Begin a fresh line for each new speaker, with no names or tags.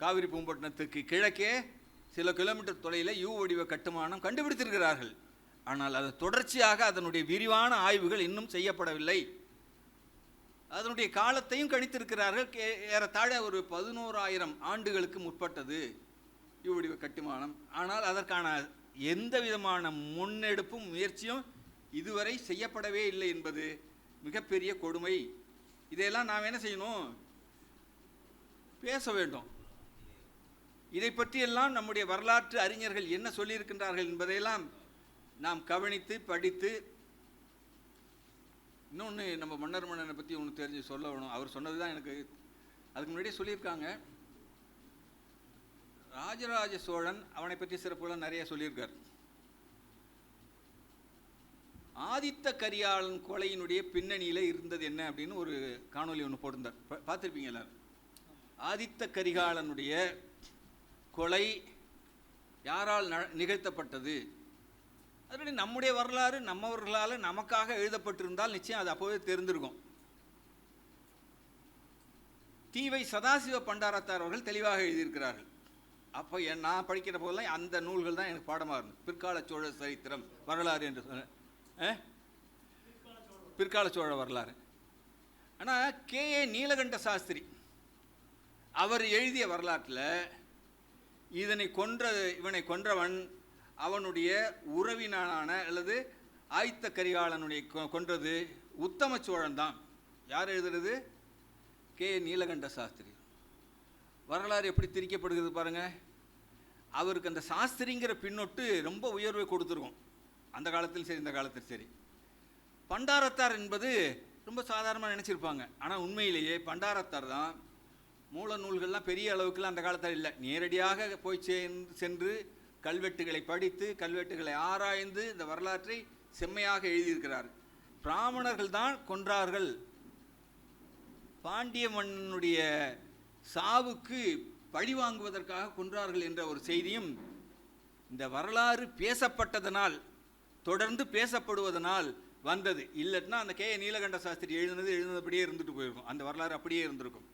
காவிரி பூம்பட்டினத்துக்கு கிழக்கே சில கிலோமீட்டர் தொலைவில் யூ வடிவ கட்டுமானம் கண்டுபிடித்திருக்கிறார்கள். ஆனால் அது தொடர்ச்சியாக அதனுடைய விரிவான ஆய்வுகள் இன்னும் செய்யப்படவில்லை. அதனுடைய காலத்தையும் கணித்திருக்கிறார்கள். ஏறத்தாழ ஒரு 11,000 ஆண்டுகளுக்கு முற்பட்டது யூ வடிவ கட்டுமானம். ஆனால் அதற்கான எந்த விதமான முன்னெடுப்பும் முயற்சியும் இதுவரை செய்யப்படவே இல்லை என்பது மிகப்பெரிய கொடுமை. இதையெல்லாம் நாம் என்ன செய்யணும்? பேச வேண்டும். இதை பற்றியெல்லாம் நம்முடைய வரலாற்று அறிஞர்கள் என்ன சொல்லியிருக்கின்றார்கள் என்பதையெல்லாம் நாம் கவனித்து படித்து. இன்னொன்று, நம்ம மன்னரை பற்றி ஒன்று தெரிஞ்சு சொல்ல வேணும். அவர் சொன்னது தான் எனக்கு அதுக்கு முன்னாடியே சொல்லியிருக்காங்க. ராஜராஜ சோழன் அவனை பற்றி சிறப்புலாம் நிறைய சொல்லியிருக்கார். ஆதித்த கரிகாலன் கொலையினுடைய பின்னணியில் இருந்தது என்ன அப்படின்னு ஒரு காணொலி ஒன்று போட்டிருந்தார், பார்த்துருப்பீங்க எல்லாரும். ஆதித்த கரிகாலனுடைய கொலை யாரால் நிகழ்த்தப்பட்டது? அதனுடைய நம்முடைய வரலாறு நம்மவர்களால் நமக்காக எழுதப்பட்டிருந்தால் நிச்சயம் அது அப்போவே தெரிந்திருக்கும். தீவை சதாசிவ பண்டாரத்தார் அவர்கள் தெளிவாக எழுதியிருக்கிறார்கள். அப்போ நான் படிக்கிற போதெல்லாம் அந்த நூல்கள் தான் எனக்கு பாடமாக இருந்தது. பிற்கால சோழ சரித்திரம் வரலாறு என்று சொன்னேன். பிற்கால சோழ வரலாறு. ஆனால் K.A. நீலகண்ட சாஸ்திரி அவர் எழுதிய வரலாற்றில் இவனை கொன்றவன் அவனுடைய உறவினான அல்லது ஆதித்த கரிகாலனுடைய கொன்றது உத்தம சோழன் தான். யார் எழுதுறது? K.A. நீலகண்ட சாஸ்திரி. வரலாறு எப்படி திரிக்கப்படுகிறது பாருங்க. அவருக்கு அந்த சாஸ்திரிங்கிற பின்னொட்டு ரொம்ப உயர்வை கொடுத்துருக்கும். அந்த காலத்தில் சரி, இந்த காலத்தில் சரி. பண்டாரத்தார் என்பது ரொம்ப சாதாரணமாக நினச்சிருப்பாங்க. ஆனால் உண்மையிலேயே பண்டாரத்தார் தான். மூல நூல்கள்லாம் பெரிய அளவுக்குலாம் அந்த காலத்தில் இல்லை. நேரடியாக போய் சென்று கல்வெட்டுகளை படித்து கல்வெட்டுகளை ஆராய்ந்து இந்த வரலாற்றை செம்மையாக எழுதியிருக்கிறார். பிராமணர்கள் தான் கொன்றார்கள், பாண்டிய மன்னனுடைய சாவுக்கு பழி வாங்குவதற்காக கொன்றார்கள் என்ற ஒரு செய்தியும் இந்த வரலாறு பேசப்பட்டதனால், தொடர்ந்து பேசப்படுவதனால் வந்தது. இல்லைன்னா அந்த K.A. நீலகண்ட சாஸ்திரி எழுதினபடியே இருந்துட்டு போயிருக்கும். அந்த வரலாறு அப்படியே இருந்திருக்கும்.